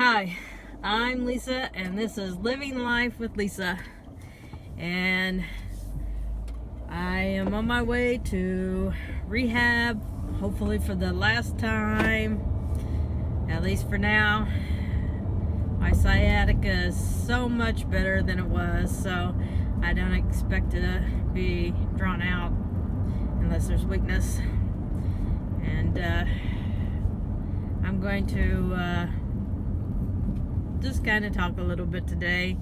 Hi, I'm Lisa, and this is Living Life with Lisa. And I am on my way to rehab, hopefully for the last time, at least for now. My sciatica is so much better than it was, so I don't expect it to be drawn out unless there's weakness. And I'm going to just kind of talk a little bit today.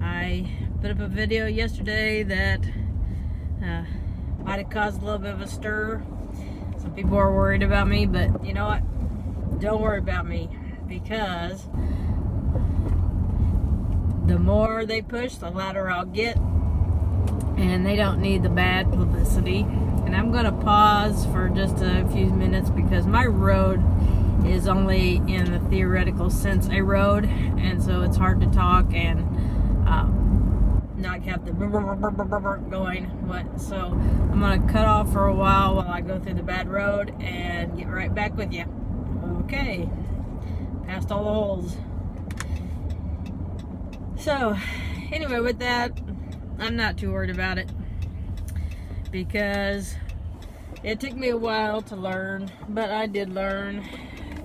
I put up a video yesterday that might have caused a little bit of a stir. Some people are worried about me, but you know what? Don't worry about me, because the more they push, the louder I'll get, and they don't need the bad publicity. And I'm going to pause for just a few minutes because my road is only in the theoretical sense a road, and so it's hard to talk and not have the going. So I'm going to cut off for a while I go through the bad road and get right back with you. Okay, past all the holes. So anyway, with that, I'm not too worried about it, because it took me a while to learn, but I did learn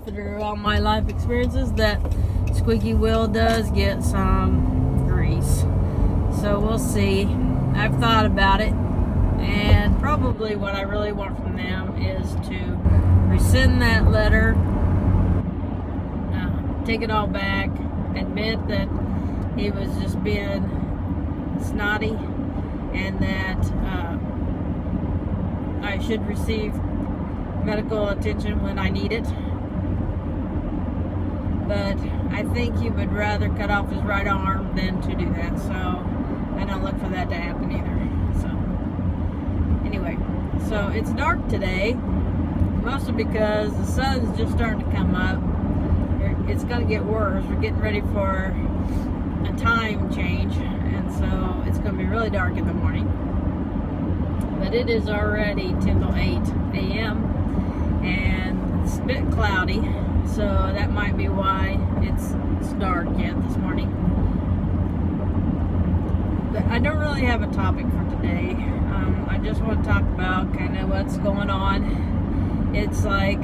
through all my life experiences that squeaky wheel does get some grease. So we'll see. I've thought about it, and probably what I really want from them is to rescind that letter, take it all back, admit that he was just being snotty, and that I should receive medical attention when I need it. But I think he would rather cut off his right arm than to do that, so I don't look for that to happen either. So anyway, so it's dark today, mostly because the sun's just starting to come up. It's going to get worse. We're getting ready for a time change, and so it's going to be really dark in the morning. But it is already 10 till 8 a.m. and it's a bit cloudy, so that might be why it's dark yet this morning. But I don't really have a topic for today. I just want to talk about kind of what's going on. It's like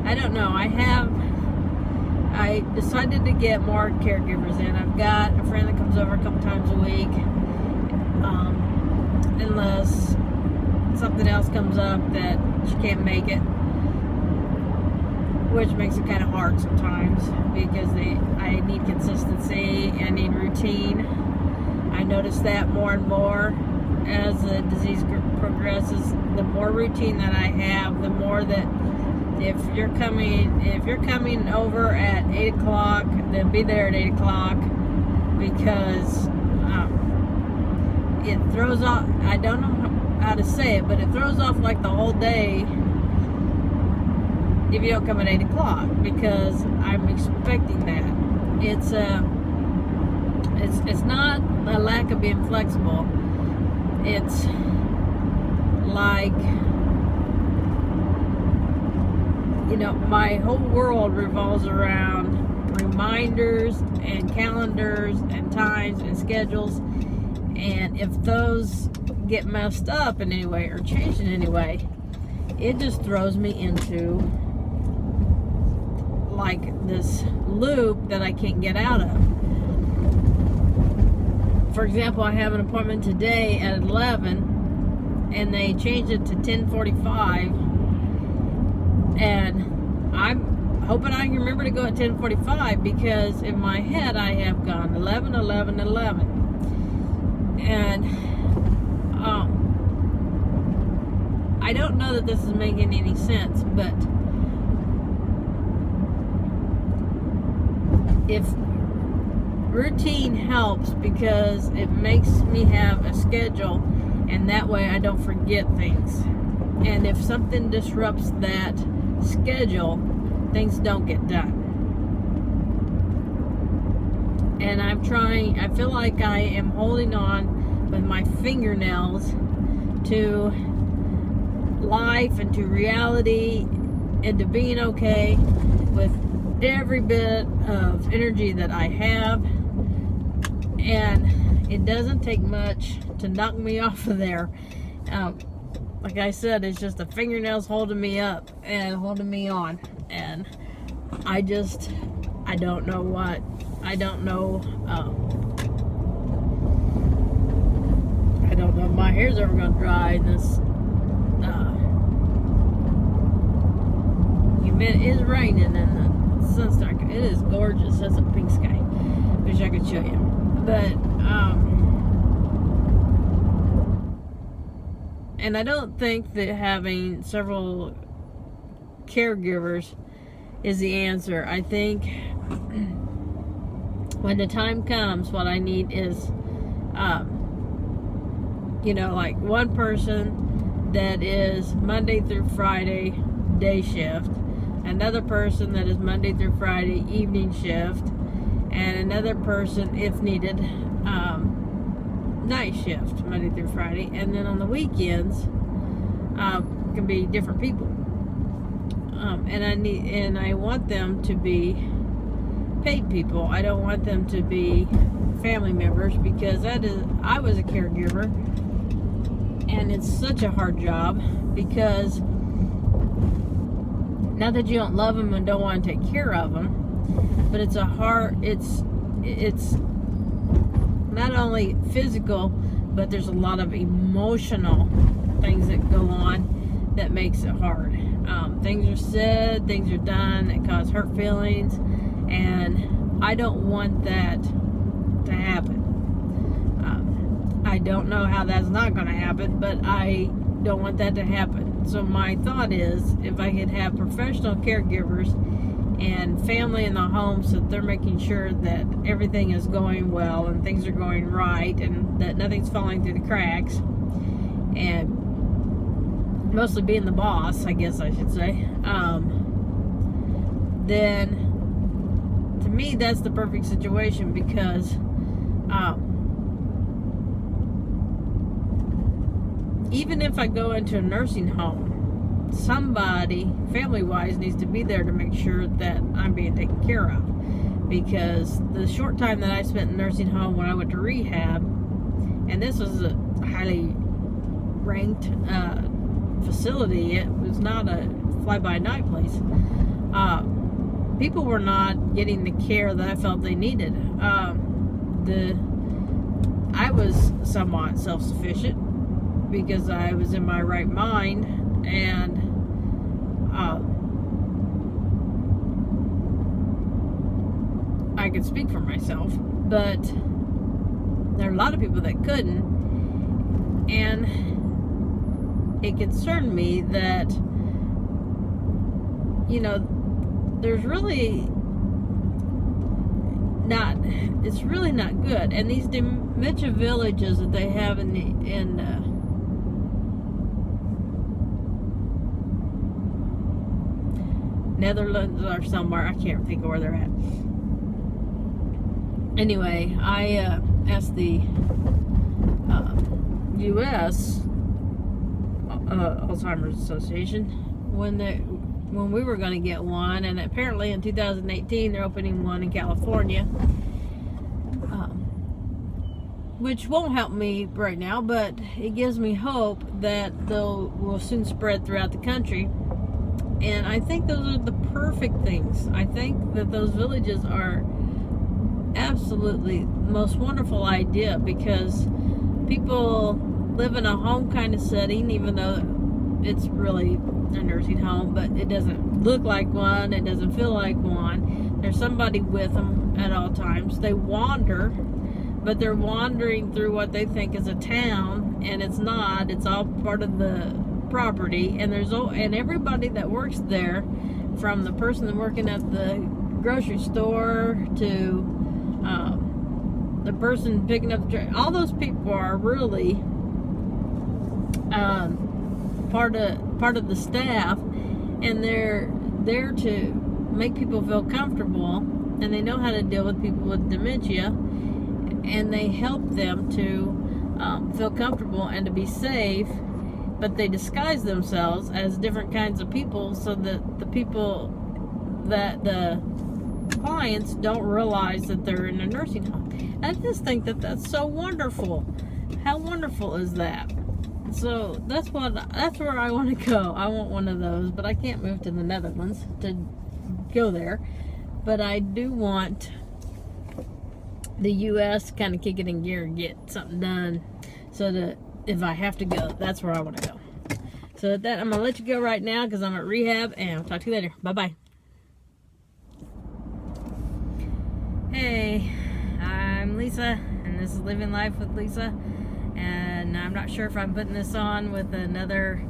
I don't know. I decided to get more caregivers in. I've got a friend that comes over a couple times a week, unless something else comes up that she can't make it, which makes it kind of hard sometimes, because I need consistency, I need routine. I notice that more and more as the disease progresses. The more routine that I have, the more that if you're coming over at 8 o'clock, then be there at 8 o'clock, because it throws off, I don't know how to say it, but it throws off like the whole day if you don't come at 8 o'clock, because I'm expecting that. It's not a lack of being flexible. It's like, you know, my whole world revolves around reminders and calendars and times and schedules, and if those get messed up in any way or changed in any way, it just throws me into like this loop that I can't get out of. For example, I have an appointment today at 11, and they changed it to 10:45. And I'm hoping I can remember to go at 10:45, because in my head I have gone 11, 11, 11. And I don't know that this is making any sense, but if routine helps, because it makes me have a schedule, and that way I don't forget things. And if something disrupts that schedule, things don't get done. And I feel like I am holding on with my fingernails to life and to reality and to being okay with every bit of energy that I have. And it doesn't take much to knock me off of there. Like I said, it's just the fingernails holding me up and holding me on. And I don't know what. I don't know. I don't know if my hair's ever going to dry in this. It is raining and the sun's dark. It is gorgeous. That's a pink sky. Wish I could show you. But, and I don't think that having several caregivers is the answer. I think when the time comes, what I need is, like one person that is Monday through Friday day shift, another person that is Monday through Friday evening shift, and another person, if needed, night shift, Monday through Friday. And then on the weekends, can be different people. And I want them to be paid people. I don't want them to be family members, because I was a caregiver, and it's such a hard job, because not that you don't love them and don't want to take care of them, but it's not only physical, but there's a lot of emotional things that go on that makes it hard. Things are said, things are done that cause hurt feelings, and I don't want that to happen. I don't know how that's not going to happen, but I don't want that to happen. So my thought is, if I could have professional caregivers and family in the home, so that they're making sure that everything is going well and things are going right and that nothing's falling through the cracks, and mostly being the boss, I guess I should say, then to me that's the perfect situation, because even if I go into a nursing home, somebody, family-wise, needs to be there to make sure that I'm being taken care of. Because the short time that I spent in nursing home when I went to rehab, and this was a highly ranked facility, it was not a fly-by-night place, people were not getting the care that I felt they needed. I was somewhat self-sufficient, because I was in my right mind, and I could speak for myself, but there are a lot of people that couldn't, and it concerned me that, there's really not, it's really not good. And these dementia villages that they have in Netherlands or somewhere, I can't think of where they're at. Anyway, I asked the U.S. Alzheimer's Association when we were going to get one, and apparently in 2018 they're opening one in California, which won't help me right now, but it gives me hope that will soon spread throughout the country. And I think those are the perfect things. I think that those villages are absolutely the most wonderful idea, because people live in a home kind of setting, even though it's really a nursing home, but it doesn't look like one, it doesn't feel like one. There's somebody with them at all times. They wander, but they're wandering through what they think is a town, and it's not. It's all part of the property, and everybody that works there, from the person working at the grocery store to the person picking up the trash, all those people are really part of the staff, and they're there to make people feel comfortable, and they know how to deal with people with dementia, and they help them to feel comfortable and to be safe. but they disguise themselves as different kinds of people so that the people, that the clients don't realize that they're in a nursing home. I just think that that's so wonderful. How wonderful is that? So that's where I want to go. I want one of those, but I can't move to the Netherlands to go there. But I do want the U.S. kind of kick it in gear and get something done, so that if I have to go, that's where I want to go. So with that, I'm gonna let you go right now because I'm at rehab, and I'll talk to you later. Bye bye. Hey, I'm Lisa, and this is Living Life with Lisa. And I'm not sure if I'm putting this on with another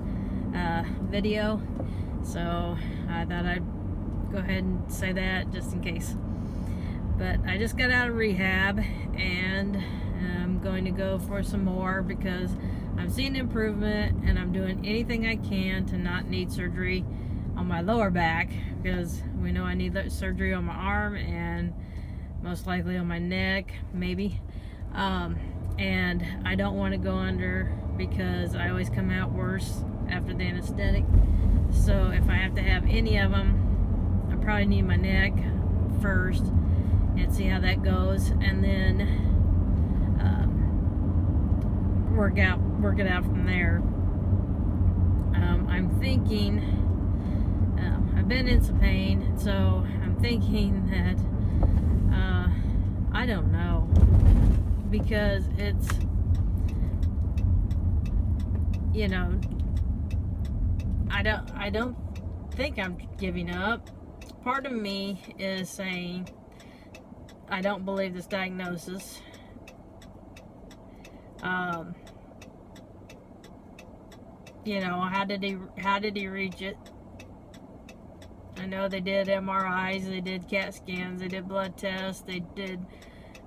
video, so I thought I'd go ahead and say that just in case. But I just got out of rehab, and I'm going to go for some more because I'm seeing improvement, and I'm doing anything I can to not need surgery on my lower back, because we know I need surgery on my arm and most likely on my neck, maybe. And I don't want to go under because I always come out worse after the anesthetic. So if I have to have any of them, I probably need my neck first and see how that goes, and then work it out from there. I'm thinking, I've been in some pain, so I'm thinking that I don't know, because it's, you know, I don't think I'm giving up. Part of me is saying I don't believe this diagnosis. You know, how did he reach it? I know they did MRIs, they did CAT scans, they did blood tests, they did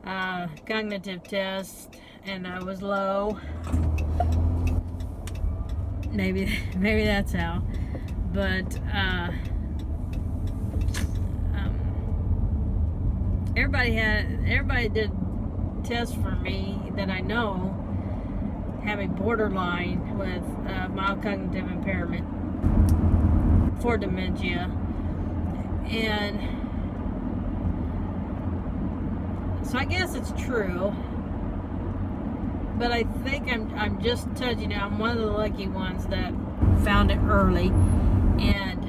cognitive tests, and I was low. Maybe that's how. But everybody did tests for me that I know have a borderline with mild cognitive impairment for dementia, and so I guess it's true. But I think I'm just touching it. I'm one of the lucky ones that found it early, and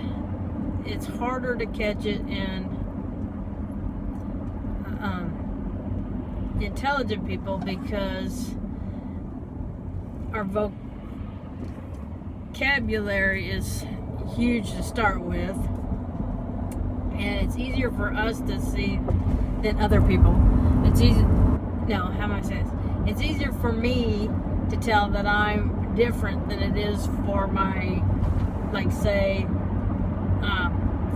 it's harder to catch it in intelligent people because our vocabulary is huge to start with, and it's easier for us to see than other people. It's easy. No, how am I saying this? It's easier for me to tell that I'm different than it is for my, like, say,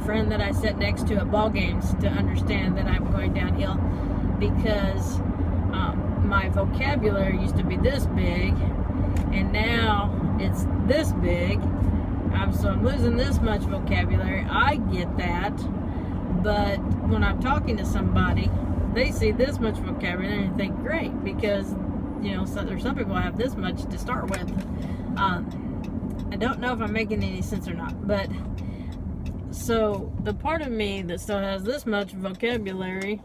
friend that I sit next to at ball games to understand that I'm going downhill, because my vocabulary used to be this big, and now it's this big. So I'm losing this much vocabulary. I get that, but when I'm talking to somebody, they see this much vocabulary and think, great, because, you know, so there's some people have this much to start with. I don't know if I'm making any sense or not, but so the part of me that still has this much vocabulary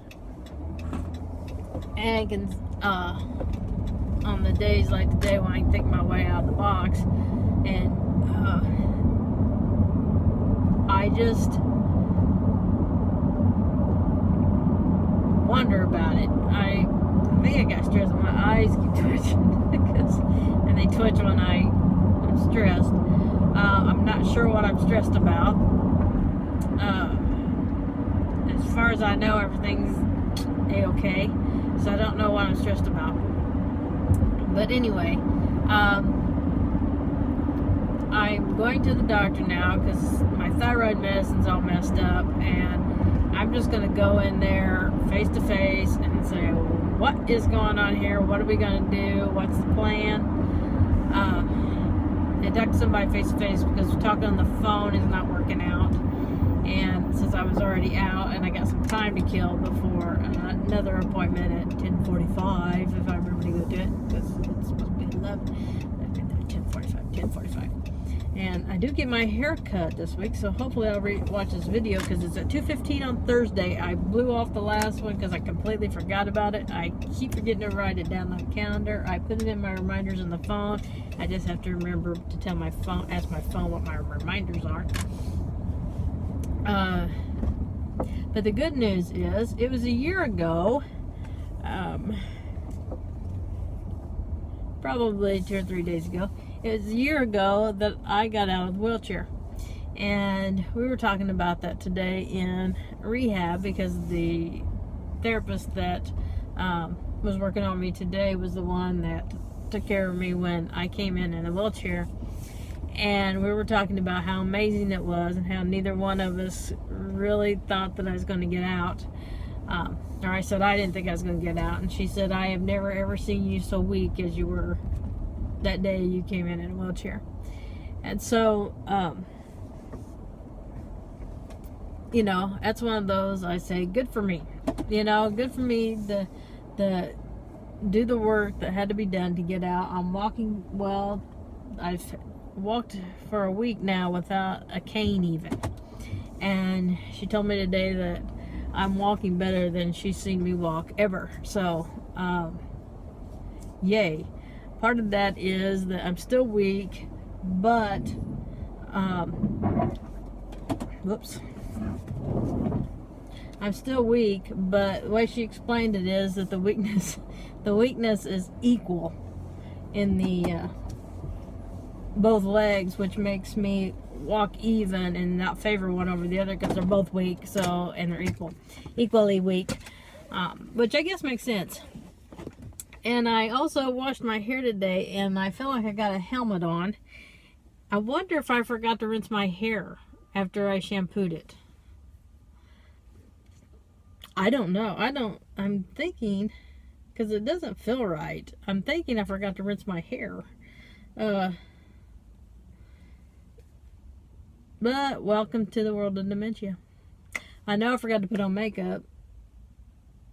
and can, on the days like today when I can think my way out of the box, and I just wonder about it. I think I got stressed. My eyes keep twitching and they twitch when I'm stressed. I'm not sure what I'm stressed about. As far as I know, everything's a-okay, so I don't know what I'm stressed about. But anyway, I'm going to the doctor now because my thyroid medicine's all messed up, and I'm just going to go in there face to face and say, what is going on here? What are we going to do? What's the plan? And talk to somebody face to face, because talking on the phone is not working out. And since I was already out and I got some time to kill before another appointment at 10:45, if I remember to go to it, because it's supposed to be 11, I've been there at 10:45. 10:45. And I do get my hair cut this week, so hopefully I'll watch this video because it's at 2:15 on Thursday. I blew off the last one because I completely forgot about it. I keep forgetting to write it down on the calendar. I put it in my reminders on the phone. I just have to remember to tell my phone, ask my phone what my reminders are. But the good news is, it was a year ago, probably 2 or 3 days ago. It was a year ago that I got out of the wheelchair, and we were talking about that today in rehab because the therapist that was working on me today was the one that took care of me when I came in a wheelchair. And we were talking about how amazing it was and how neither one of us really thought that I was going to get out. Or I said I didn't think I was going to get out, and she said, I have never ever seen you so weak as you were that day you came in a wheelchair. And so, you know, that's one of those I say, good for me. You know, good for me to do the work that had to be done to get out. I'm walking well. I've walked for a week now without a cane even. And she told me today that I'm walking better than she's seen me walk ever. So, yay. Part of that is that I'm still weak, but, whoops. I'm still weak, but the way she explained it is that the weakness is equal in the, both legs, which makes me walk even and not favor one over the other because they're both weak, so, and they're equally weak, which I guess makes sense. And I also washed my hair today, and I feel like I got a helmet on. I wonder if I forgot to rinse my hair after I shampooed it. I don't know. I'm thinking, because it doesn't feel right, I'm thinking I forgot to rinse my hair. But welcome to the world of dementia. I know I forgot to put on makeup,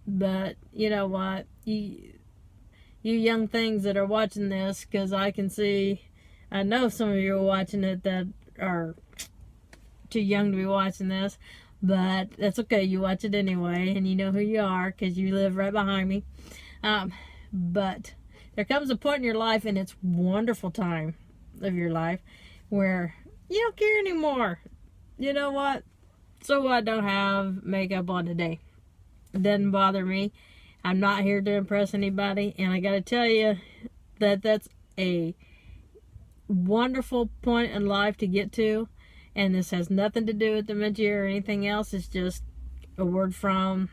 but you know what? You young things that are watching this, because I can see, I know some of you are watching it that are too young to be watching this, but that's okay. You watch it anyway, and you know who you are because you live right behind me. But there comes a point in your life, and it's a wonderful time of your life, where you don't care anymore. You know what? So I don't have makeup on today. It doesn't bother me. I'm not here to impress anybody, and I gotta tell you that that's a wonderful point in life to get to, and this has nothing to do with dementia or anything else. It's just a word from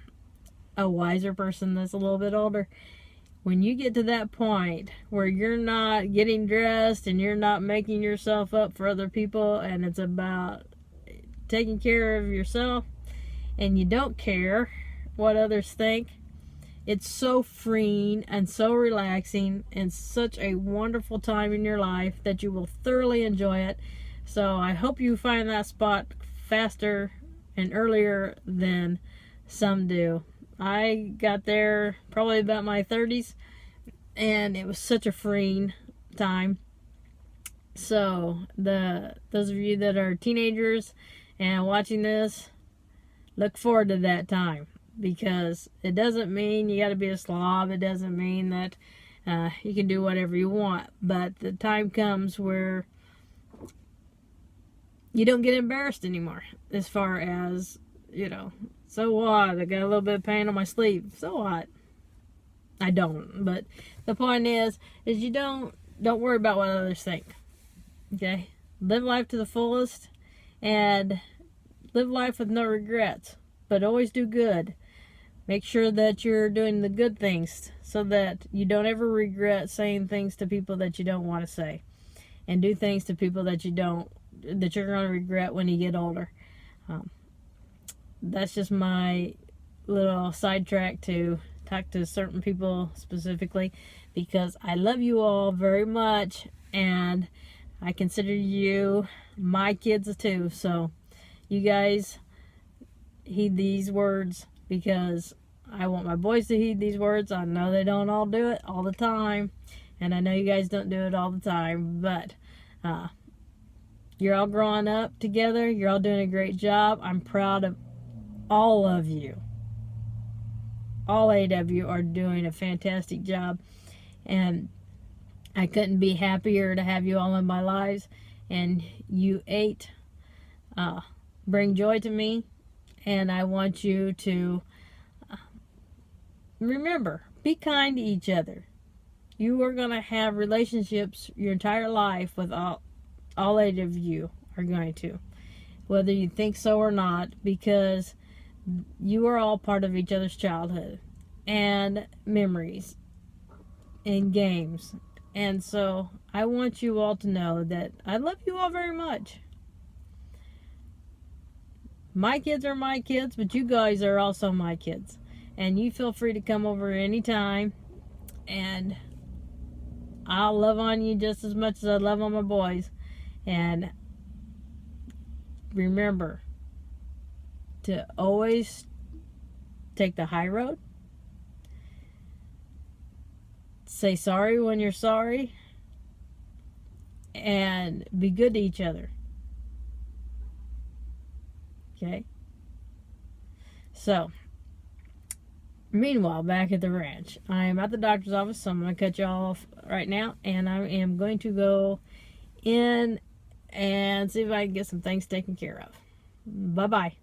a wiser person that's a little bit older. When you get to that point where you're not getting dressed and you're not making yourself up for other people, and it's about taking care of yourself, and you don't care what others think, it's so freeing and so relaxing and such a wonderful time in your life that you will thoroughly enjoy it. So I hope you find that spot faster and earlier than some do. I got there probably about my 30s, and it was such a freeing time. So those of you that are teenagers and watching this, look forward to that time, because it doesn't mean you got to be a slob. It doesn't mean that you can do whatever you want, but the time comes where you don't get embarrassed anymore, as far as, you know, so what? I got a little bit of pain on my sleeve. So what? I don't. But the point is you don't worry about what others think. Okay? Live life to the fullest, and live life with no regrets. But always do good. Make sure that you're doing the good things so that you don't ever regret saying things to people that you don't want to say, and do things to people that you're going to regret when you get older. That's just my little sidetrack to talk to certain people specifically, because I love you all very much, and I consider you my kids too. So you guys heed these words, because I want my boys to heed these words. I know they don't all do it all the time, and I know you guys don't do it all the time, but Uh, you're all growing up together. You're all doing a great job. I'm proud of all of you. All 8 of you are doing a fantastic job. And I couldn't be happier to have you all in my lives. And you 8 bring joy to me. And I want you to remember, be kind to each other. You are going to have relationships your entire life with all 8 of you are going to. Whether you think so or not, because you are all part of each other's childhood and memories and games. And so I want you all to know that I love you all very much. My kids are my kids, but you guys are also my kids. And you feel free to come over anytime. And I'll love on you just as much as I love on my boys. And remember to always take the high road. Say sorry when you're sorry. And be good to each other. Okay? So, meanwhile, back at the ranch, I am at the doctor's office, so I'm going to cut you all off right now, and I am going to go in and see if I can get some things taken care of. Bye-bye.